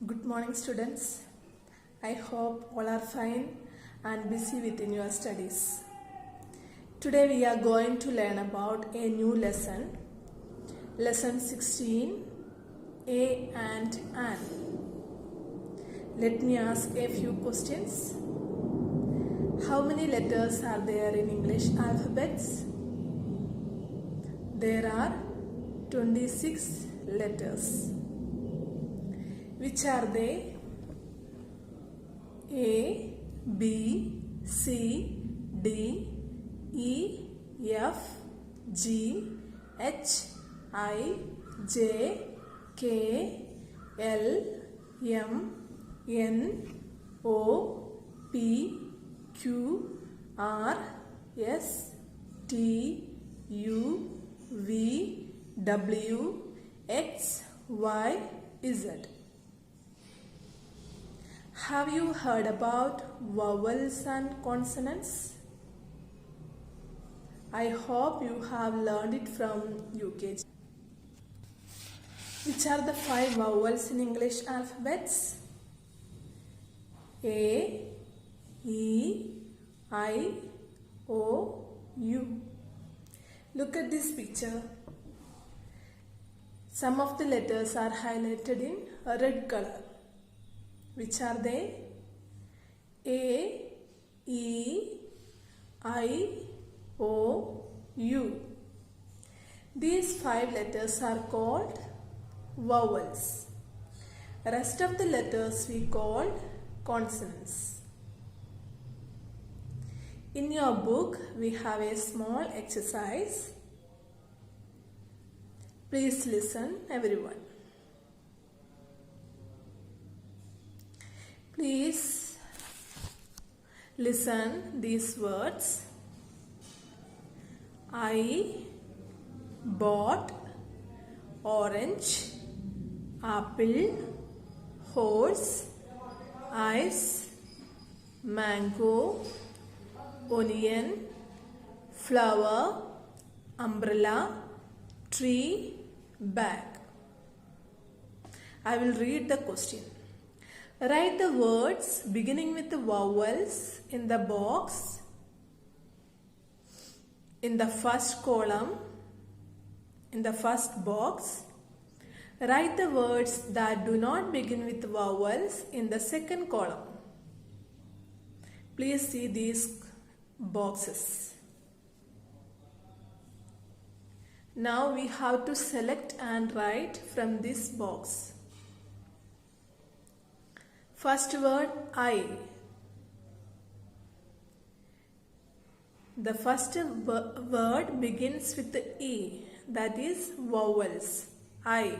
Good morning, students. I hope all are fine and busy within your studies. Today we are going to learn about a new lesson, lesson 16, A and An. Let me ask a few questions. How many letters are there in English alphabets? There are 26 letters. Which are they? A, B, C, D, E, F, G, H, I, J, K, L, M, N, O, P, Q, R, S, T, U, V, W, X, Y, Z. Have you heard about vowels and consonants? I hope you have learned it from UKG. Which are the 5 vowels in English alphabets? A, E, I, O, U. Look at this picture. Some of the letters are highlighted in a red color. Which are they? A, E, I, O, U. These 5 letters are called vowels. Rest of the letters we call consonants. In your book, we have a small exercise. Please listen, everyone. Please listen these words. I bought orange, apple, horse, ice, mango, onion, flower, umbrella, tree, bag. I will read the question. Write the words beginning with the vowels in the box in the first column, in the first box. Write the words that do not begin with vowels in the second column. Please see these boxes. Now we have to select and write from this box. First word I. The first word begins with the E, that is vowels. I.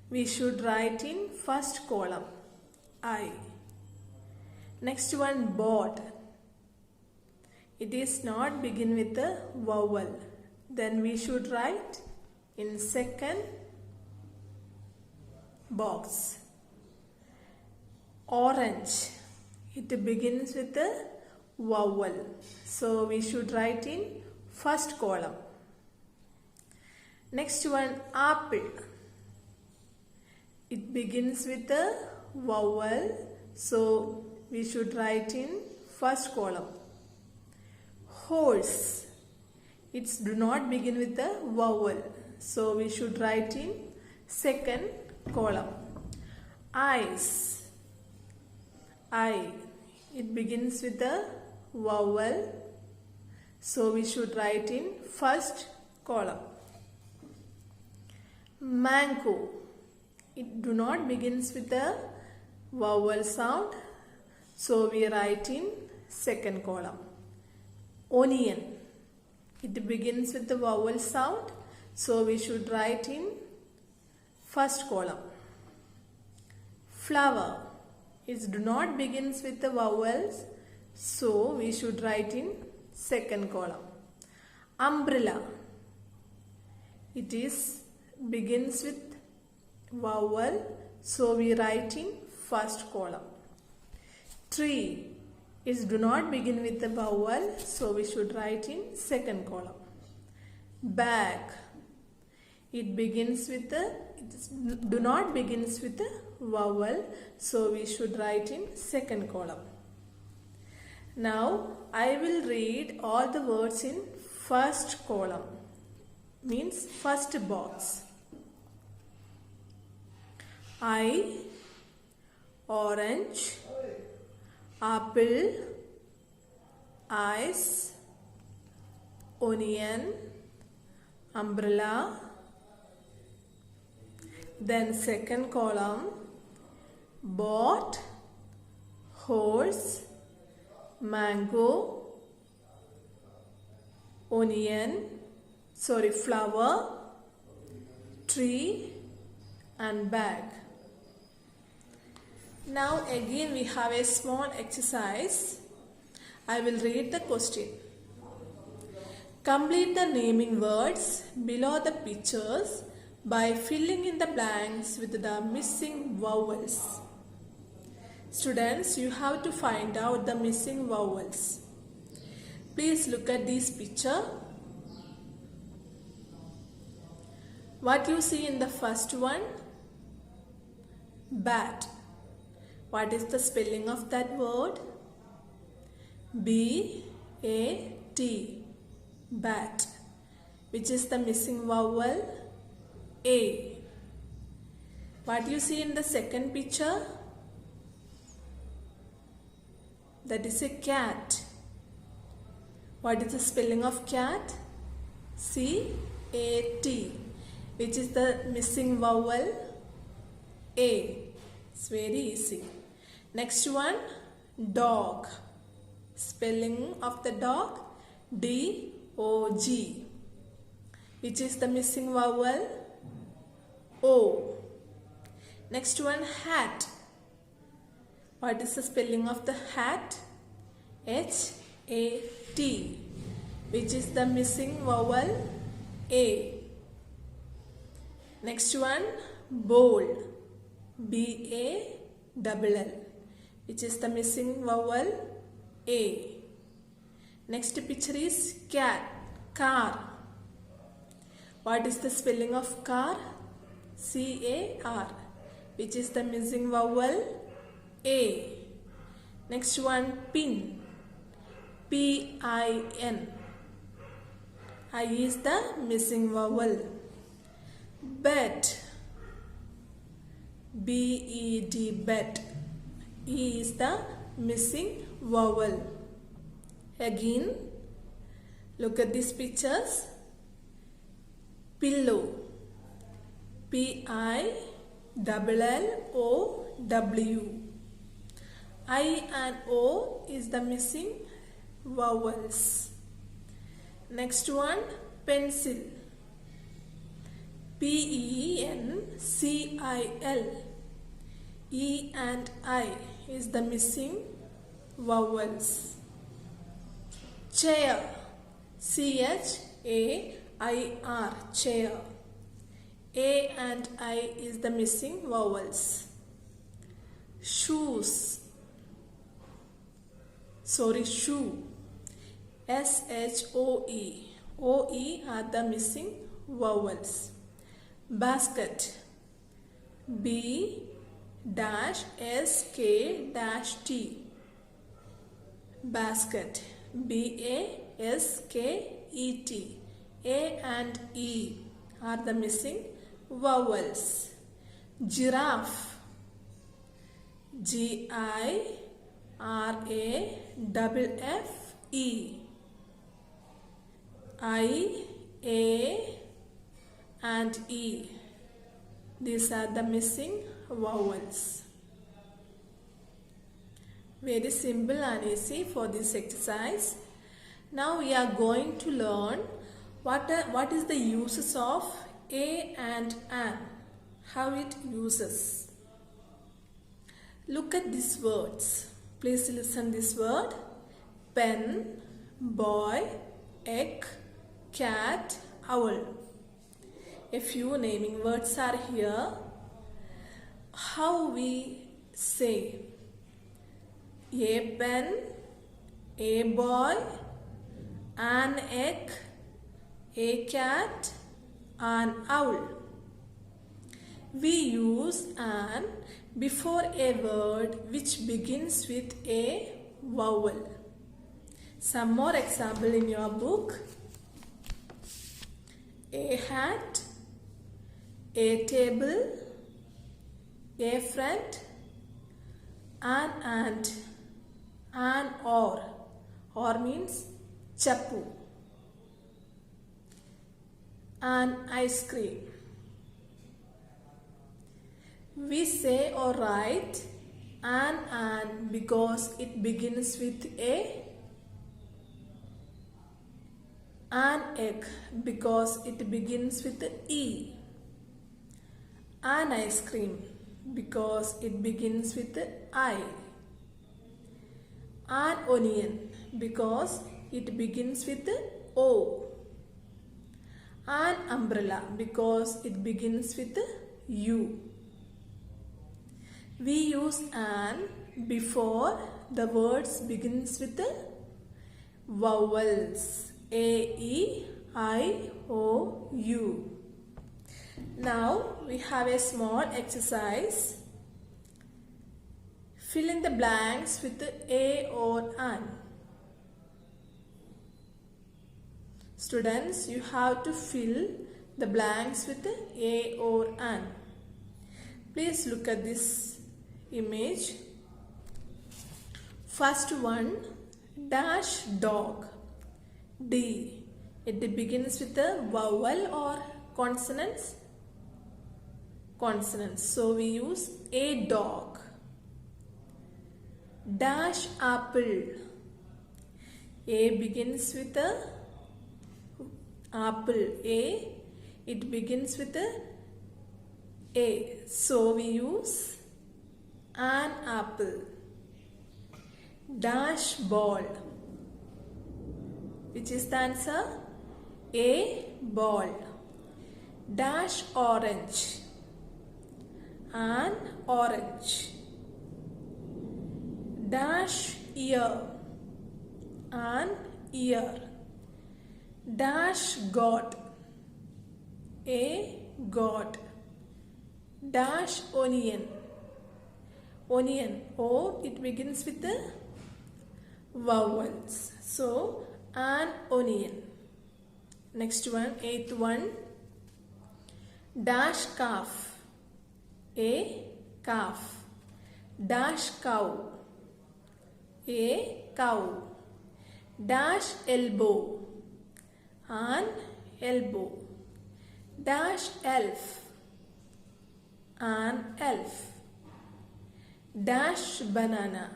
We should write in first column. I. Next one bought. It is not begin with the vowel. Then we should write in second box. Orange. It begins with a vowel. So we should write in first column. Next one apple. It begins with a vowel. So we should write in first column. Horse. It do not begin with a vowel. So we should write in second column. Ice. I. It begins with a vowel. So we should write in first column. Mango. It do not begins with a vowel sound. So we write in second column. Onion. It begins with the vowel sound. So we should write in first column. Flower. It do not begins with the vowels. So we should write in second column. Umbrella. It is begins with vowel. So we write in first column. Tree. It do not begin with the vowel. So we should write in second column. Bag. It begins with a, do not begins with a vowel, so we should write in second column. Now I will read all the words in first column, means first box. I, orange, apple, ice, onion, umbrella. Then second column, boat, horse, mango, flower, tree and bag. Now again we have a small exercise. I will read the question. Complete the naming words below the pictures by filling in the blanks with the missing vowels. Students, you have to find out the missing vowels. Please look at this picture. What you see in the first one? Bat. What is the spelling of that word? B-A-T. Bat. Which is the missing vowel? A. What you see in the second picture? That is a cat. What is the spelling of cat? C-A-T. Which is the missing vowel? A. It's very easy. Next one, dog. Spelling of the dog? D-O-G. Which is the missing vowel? O. Next one, hat. What is the spelling of the hat? H-A-T. Which is the missing vowel? A. Next one, bowl. B-A-L-L. Which is the missing vowel? A. Next picture is cat. Car. What is the spelling of car? C-A-R. Which is the missing vowel? A. Next one, pin. P-I-N. I is the missing vowel. Bed. B-E-D. Bed. E is the missing vowel. Again, look at these pictures. Pillow. P-I-L-L-O-W. I and O is the missing vowels. Next one, pencil. P-E-N-C-I-L. E and I is the missing vowels. Chair. C-H-A-I-R. Chair. A and I is the missing vowels. Shoes. Shoe. S-H-O-E. O-E are the missing vowels. Basket. B-S-K-T. Basket. B-A-S-K-E-T. A and E are the missing vowels. Giraffe. G-I-R-A-F-F-E. I, A and E. These are the missing vowels. Very simple and easy for this exercise. Now we are going to learn what is the uses of A and an. How it uses. Look at these words. Please listen this word. Pen, boy, egg, cat, owl. A few naming words are here. How we say? A pen, a boy, an egg, a cat, an owl. We use an before a word which begins with a vowel. Some more example in your book. A hat, a table, a friend, an ant, an oar. Oar means chappu. An ice cream. We say or write an because it begins with an egg because it begins with E. An ice cream because it begins with I. An onion because it begins with O. An umbrella because it begins with U. We use an before the words begins with vowels A, E, I, O, U. Now we have a small exercise. Fill in the blanks with a or an. Students, you have to fill the blanks with a or an. Please look at this image. First one, dash dog. D. It begins with a vowel or consonants? Consonants. So we use a dog. Dash apple. A begins with a apple. A. It begins with a. So we use an apple. Dash ball. Which is the answer? A ball. Dash orange. An orange. Dash ear. An ear. Dash goat. A goat. Dash onion. Onion. O. It begins with the vowels. So an onion. Next one, eighth one. Dash calf. A calf. Dash cow. A cow. Dash elbow. An elbow. Dash elf. An elf. Dash banana.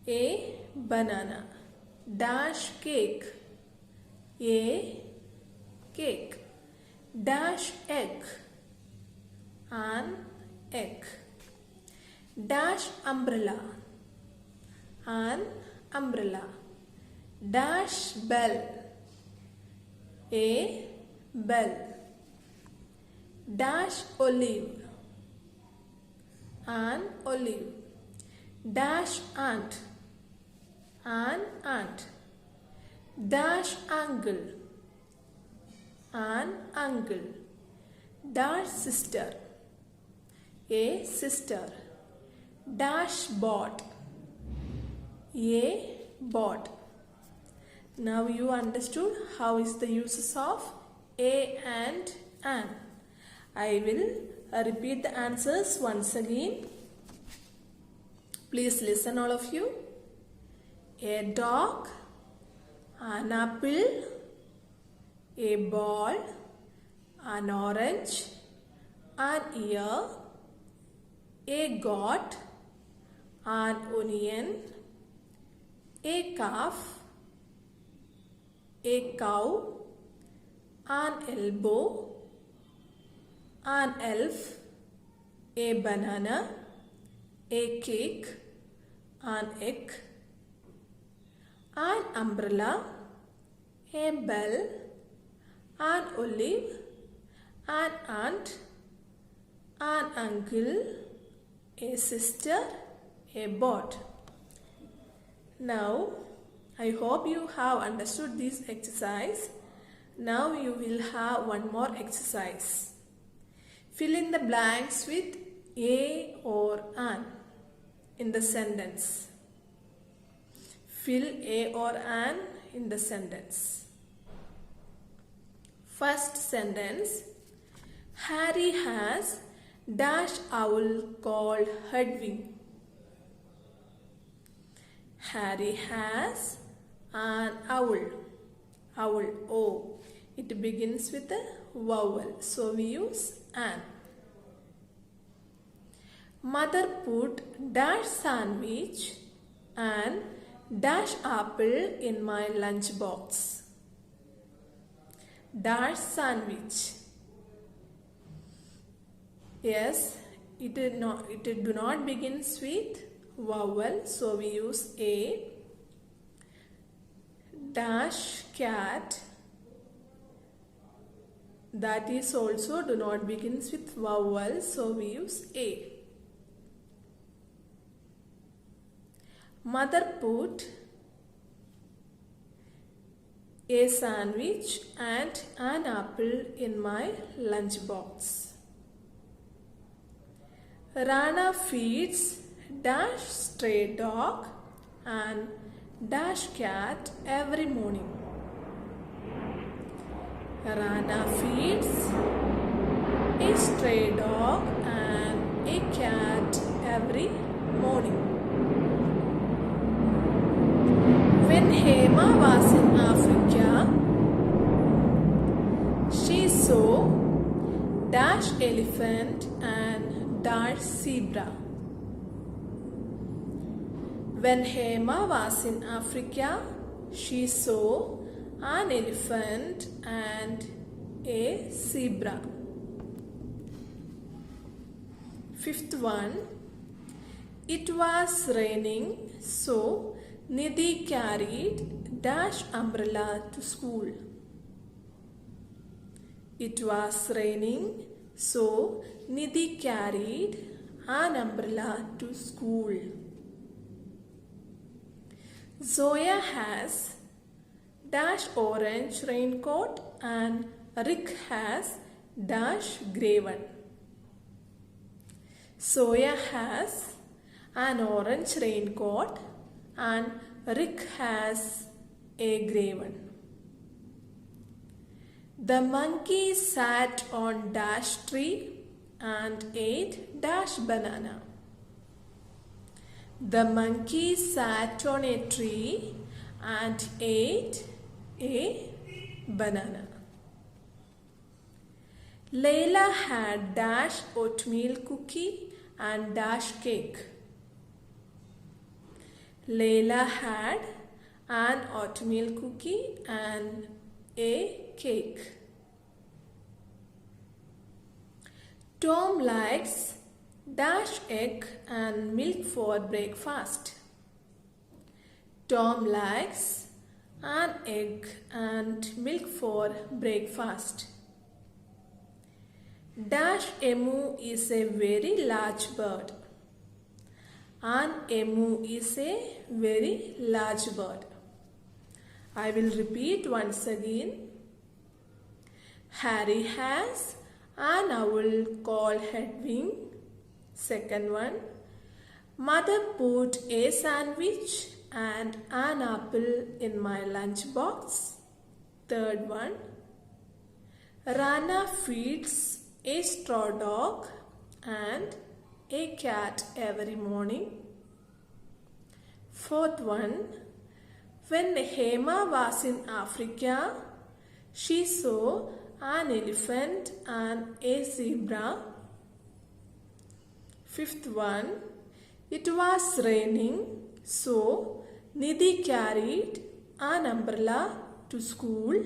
A banana. Dash cake. A cake. Dash egg. An egg. Dash umbrella. An umbrella. Dash bell. A bell. Dash olive. An olive. Dash ant. An ant. Dash uncle. An uncle. Dash sister. A sister. Dash bot. A bot. Now you understood how is the uses of a and an. I will repeat the answers once again. Please listen all of you. A dog, an apple, a ball, an orange, an ear, a goat, an onion, a calf, a cow, an elbow, an elf, a banana, a cake, an egg, an umbrella, a bell, an olive, an aunt, an uncle, a sister, a bot. Now, I hope you have understood this exercise. Now you will have one more exercise. Fill in the blanks with a or an in the sentence. Fill a or an in the sentence. First sentence. Harry has dash owl called Hedwig. Harry has an owl. Owl, O. It begins with a vowel, so we use an. Mother put dash sandwich and dash apple in my lunch box. Dash sandwich. Yes, it do not begins with vowel, so we use a. Dash cat, that is also do not begins with vowel, so we use a. Mother put a sandwich and an apple in my lunch box. Rana feeds dash stray dog and dash cat every morning. Rana feeds a stray dog and a cat every morning. When Hema was in Africa, she saw dash elephant and dash zebra. When Hema was in Africa, she saw an elephant and a zebra. Fifth one. It was raining, so Nidhi carried dash umbrella to school. It was raining, so Nidhi carried an umbrella to school. Zoya has dash orange raincoat and Rick has dash grey one. Zoya has an orange raincoat and Rick has a grey one. The monkey sat on dash tree and ate dash banana. The monkey sat on a tree and ate a banana. Layla had dash oatmeal cookie and dash cake. Layla had an oatmeal cookie and a cake. Tom likes dash egg and milk for breakfast. Tom likes an egg and milk for breakfast. Dash emu is a very large bird. An emu is a very large bird. I will repeat once again. Harry has an owl called Hedwig. Second one. Mother put a sandwich and an apple in my lunch box. Third one. Rana feeds a straw dog and a cat every morning. Fourth one. When Hema was in Africa, she saw an elephant and a zebra. Fifth one. It was raining, so Nidhi carried an umbrella to school.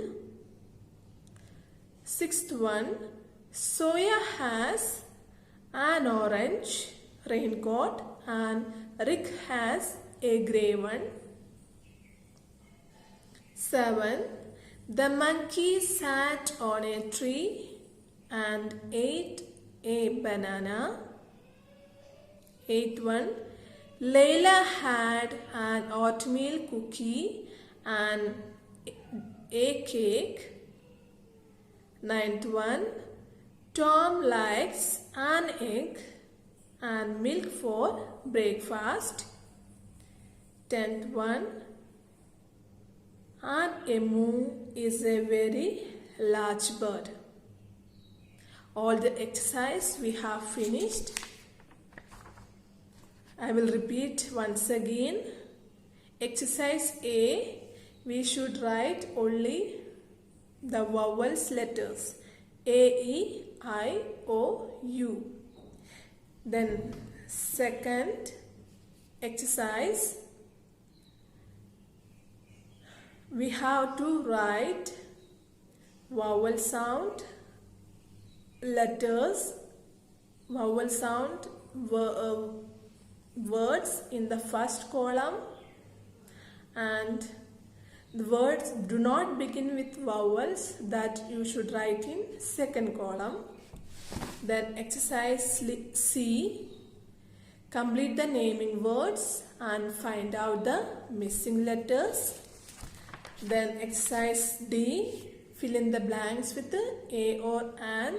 Sixth one. Zoya has an orange raincoat and Rick has a grey one. 7. The monkey sat on a tree and ate a banana. 8th one. Layla had an oatmeal cookie and a cake. Ninth one, Tom likes an egg and milk for breakfast. 10th one, an emu is a very large bird. All the exercise we have finished. I will repeat once again. Exercise A, we should write only the vowels letters A, E, I, O, U. Then second exercise, we have to write vowel sound letters, vowel sound words in the first column, and the words do not begin with vowels that you should write in second column. Then exercise C, complete the naming words and find out the missing letters. Then exercise D, fill in the blanks with A or an.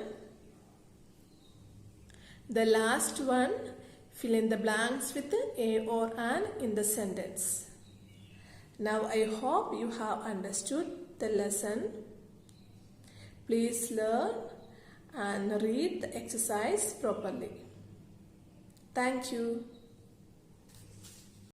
The last one, fill in the blanks with A or an in the sentence. Now I hope you have understood the lesson. Please learn and read the exercise properly. Thank you.